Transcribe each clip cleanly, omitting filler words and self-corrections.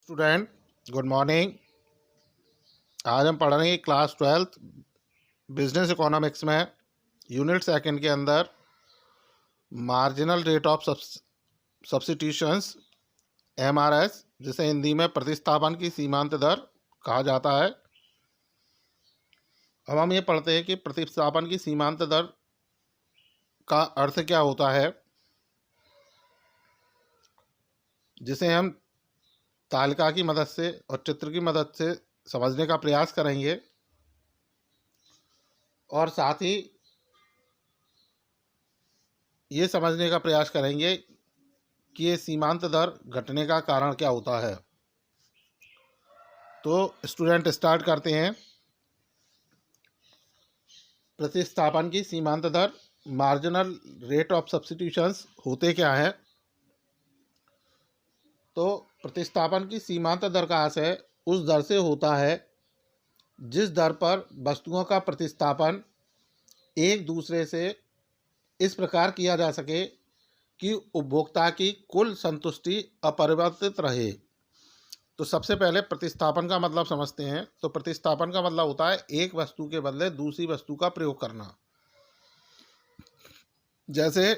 Student, good morning. आज हम पढ़ेंगे क्लास 12th बिजनेस इकोनॉमिक्स में यूनिट सेकंड के अंदर marginal rate of substitutions MRS, जिसे हिंदी में प्रतिस्थापन की सीमांत दर कहा जाता है। अब हम ये पढ़ते हैं कि प्रतिस्थापन की सीमांत दर का अर्थ क्या होता है, जिसे हम तालिका की मदद से और चित्र की मदद से समझने का प्रयास करेंगे और साथ ही ये समझने का प्रयास करेंगे कि ये सीमांत दर घटने का कारण क्या होता है। तो स्टूडेंट स्टार्ट करते हैं। प्रतिस्थापन की सीमांत दर, मार्जिनल रेट ऑफ सब्स्टिट्यूशंस होते क्या है। तो प्रतिस्थापन की सीमांत दर का आशय उस दर से होता है जिस दर पर वस्तुओं का प्रतिस्थापन एक दूसरे से इस प्रकार किया जा सके कि उपभोक्ता की कुल संतुष्टि अपरिवर्तित रहे। तो सबसे पहले प्रतिस्थापन का मतलब समझते हैं। तो प्रतिस्थापन का मतलब होता है एक वस्तु के बदले दूसरी वस्तु का प्रयोग करना। जैसे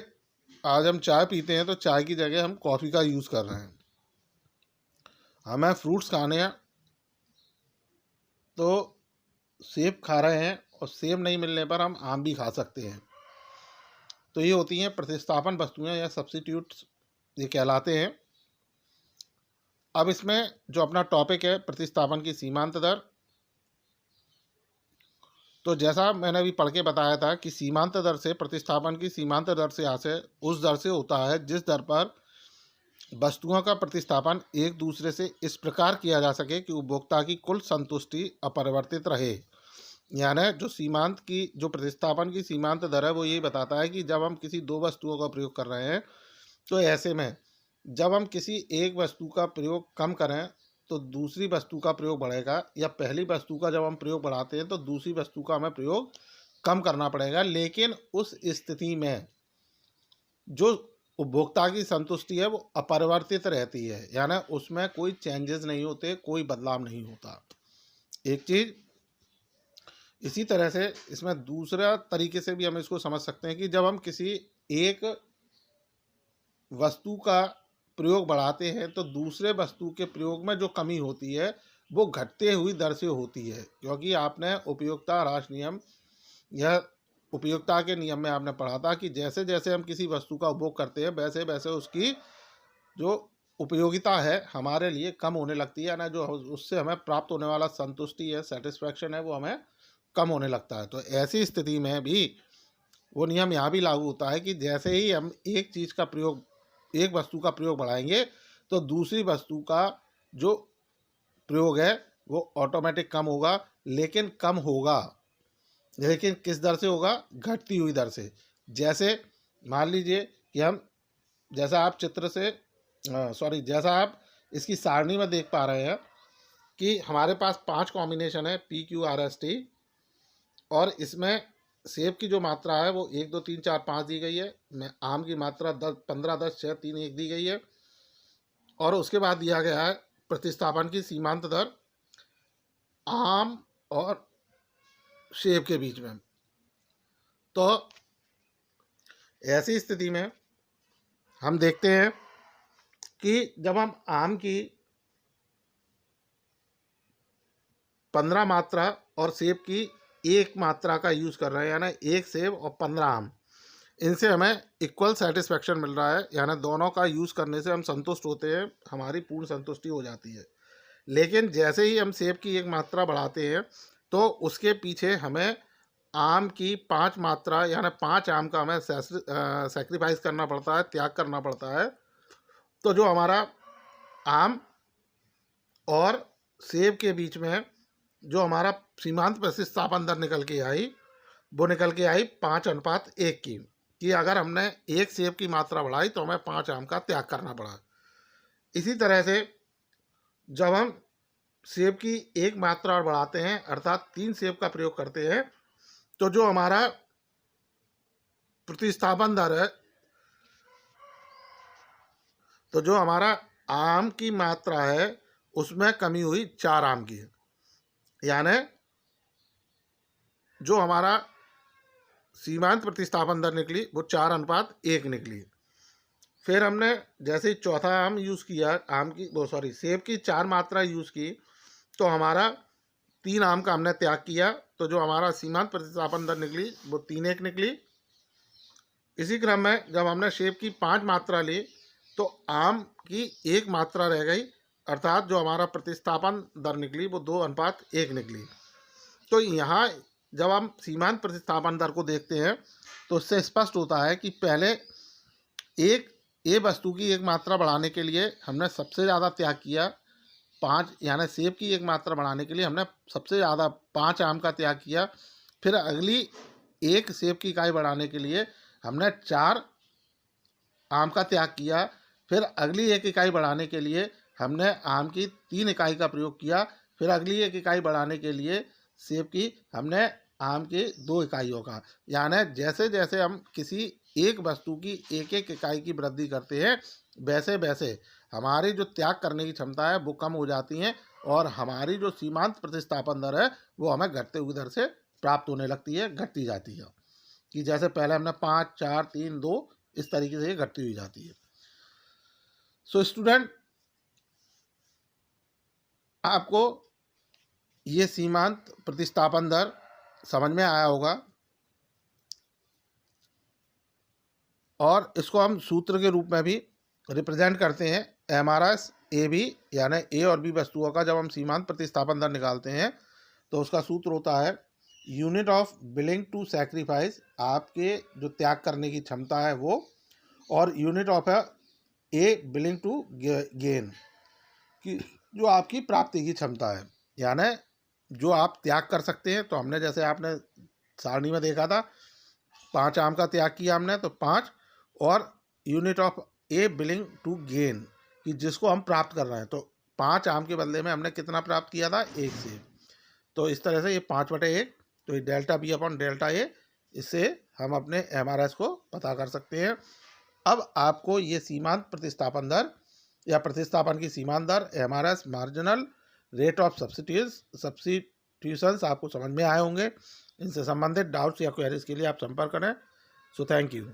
आज हम चाय पीते हैं तो चाय की जगह हम कॉफ़ी का यूज़ कर रहे हैं। हमें फ्रूट्स खाने हैं तो सेब खा रहे हैं और सेब नहीं मिलने पर हम आम भी खा सकते हैं। तो ये होती हैं प्रतिस्थापन वस्तुएं या सब्स्टिट्यूट्स, ये कहलाते हैं। अब इसमें जो अपना टॉपिक है प्रतिस्थापन की सीमांत दर, तो जैसा मैंने अभी पढ़ के बताया था कि सीमांत दर से, प्रतिस्थापन की सीमांत दर से आशय उस दर से होता है जिस दर पर वस्तुओं का प्रतिस्थापन एक दूसरे से इस प्रकार किया जा सके कि उपभोक्ता की कुल संतुष्टि अपरिवर्तित रहे। यानी जो प्रतिस्थापन की सीमांत दर है वो ये बताता है कि जब हम किसी दो वस्तुओं का प्रयोग कर रहे हैं तो ऐसे में जब हम किसी एक वस्तु का प्रयोग कम करें तो दूसरी वस्तु का प्रयोग बढ़ेगा, या पहली वस्तु का जब हम प्रयोग बढ़ाते हैं तो दूसरी वस्तु का हमें प्रयोग कम करना पड़ेगा। लेकिन उस स्थिति में जो उपभोक्ता की संतुष्टि है वो अपरिवर्तित रहती है, यानी उसमें कोई चेंजेस नहीं होते, कोई बदलाव नहीं होता। एक चीज़ इसी तरह से इसमें दूसरा तरीके से भी हम इसको समझ सकते हैं कि जब हम किसी एक वस्तु का प्रयोग बढ़ाते हैं तो दूसरे वस्तु के प्रयोग में जो कमी होती है वो घटते हुई दर से होती है, क्योंकि आपने उपयोगिता ह्रास नियम या उपयोगिता के नियम में आपने पढ़ा था कि जैसे जैसे हम किसी वस्तु का उपभोग करते हैं वैसे वैसे उसकी जो उपयोगिता है हमारे लिए कम होने लगती है, ना जो उससे हमें प्राप्त होने वाला संतुष्टि है, सेटिस्फैक्शन है, वो हमें कम होने लगता है। तो ऐसी स्थिति में भी वो नियम यहाँ भी लागू होता है कि जैसे ही हम एक वस्तु का प्रयोग बढ़ाएंगे तो दूसरी वस्तु का जो प्रयोग है वो ऑटोमेटिक कम होगा, लेकिन किस दर से होगा? घटती हुई दर से। जैसे मान लीजिए कि जैसा आप इसकी सारणी में देख पा रहे हैं कि हमारे पास 5 कॉम्बिनेशन है PQRST, और इसमें सेब की जो मात्रा है वो 1 2 3 4 5 दी गई है। आम की मात्रा 15 10 6 3 1 दी गई है। और उसके बाद दिया गया है प्रतिस्थापन की सीमांत दर आम और सेब के बीच में। तो ऐसी स्थिति में हम देखते हैं कि जब हम आम की 15 मात्रा और सेब की 1 मात्रा का यूज़ कर रहे हैं, यानी 1 सेब और 15 आम, इनसे हमें इक्वल सेटिस्फैक्शन मिल रहा है, यानी दोनों का यूज़ करने से हम संतुष्ट होते हैं, हमारी पूर्ण संतुष्टि हो जाती है। लेकिन जैसे ही हम सेब की 1 मात्रा बढ़ाते हैं तो उसके पीछे हमें आम की 5 मात्रा यानी 5 आम का हमें सेक्रीफाइस करना पड़ता है, त्याग करना पड़ता है। तो जो हमारा आम और सेब के बीच में जो हमारा सीमांत प्रतिस्थापन दर निकल के आई 5:1 की, कि अगर हमने 1 सेब की मात्रा बढ़ाई तो हमें 5 आम का त्याग करना पड़ा। इसी तरह से जब हम सेब की 1 मात्रा और बढ़ाते हैं, अर्थात 3 सेब का प्रयोग करते हैं, तो जो हमारा प्रतिस्थापन दर है, तो जो हमारा आम की मात्रा है उसमें कमी हुई 4 आम की, यानी जो हमारा सीमांत प्रतिस्थापन दर निकली वो 4:1 निकली। फिर हमने जैसे ही चौथा आम यूज़ किया, सेब की 4 मात्रा यूज़ की, तो हमारा 3 आम का हमने त्याग किया, तो जो हमारा सीमांत प्रतिस्थापन दर निकली वो 3:1 निकली। इसी क्रम में जब हमने सेब की 5 मात्रा ली तो आम की 1 मात्रा रह गई, अर्थात जो हमारा प्रतिस्थापन दर निकली वो 2:1 निकली। तो यहाँ जब हम सीमांत प्रतिस्थापन दर को देखते हैं तो उससे स्पष्ट होता है कि पहले एक वस्तु की 1 मात्रा बढ़ाने के लिए हमने सबसे ज़्यादा त्याग किया 5, यानी सेब की 1 मात्रा बढ़ाने के लिए हमने सबसे ज़्यादा 5 आम का त्याग किया। फिर अगली 1 सेब की इकाई बढ़ाने के लिए हमने 4 आम का त्याग किया। फिर अगली 1 इकाई बढ़ाने के लिए हमने आम की 3 इकाई का प्रयोग किया। फिर अगली 1 इकाई बढ़ाने के लिए सेब की हमने आम की 2 इकाइयों का, यानी जैसे जैसे हम किसी एक वस्तु की 1-1 इकाई की वृद्धि करते हैं वैसे वैसे हमारी जो त्याग करने की क्षमता है वो कम हो जाती है और हमारी जो सीमांत प्रतिस्थापन दर है वो हमें घटते हुए दर से प्राप्त होने लगती है, घटती जाती है, कि जैसे पहले हमने 5, 4, 3, 2 इस तरीके से ये घटती हुई जाती है। सो स्टूडेंट, आपको ये सीमांत प्रतिस्थापन दर समझ में आया होगा और इसको हम सूत्र के रूप में भी रिप्रेजेंट करते हैं MRS AB, यानी ए और बी वस्तुओं का जब हम सीमांत प्रतिस्थापन दर निकालते हैं तो उसका सूत्र होता है unit of willing to sacrifice, आपके जो त्याग करने की क्षमता है वो, और unit of a willing to gain, कि जो आपकी प्राप्ति की क्षमता है, यानी जो आप त्याग कर सकते हैं। तो हमने जैसे आपने सारणी में देखा था 5 आम का त्याग किया हमने, तो 5, और unit of a willing to gain, कि जिसको हम प्राप्त कर रहे हैं, तो 5 आम के बदले में हमने कितना प्राप्त किया था, 1 सेब। तो इस तरह से ये 5/1, तो ये delta B upon delta A, इससे हम अपने MRS को पता कर सकते हैं। अब आपको ये सीमांत प्रतिस्थापन दर या प्रतिस्थापन की सीमांत दर, MRS, marginal rate of substitutions आपको समझ में आए होंगे। इनसे संबंधित डाउट्स या क्वेरीज के लिए आप संपर्क करें। So thank you.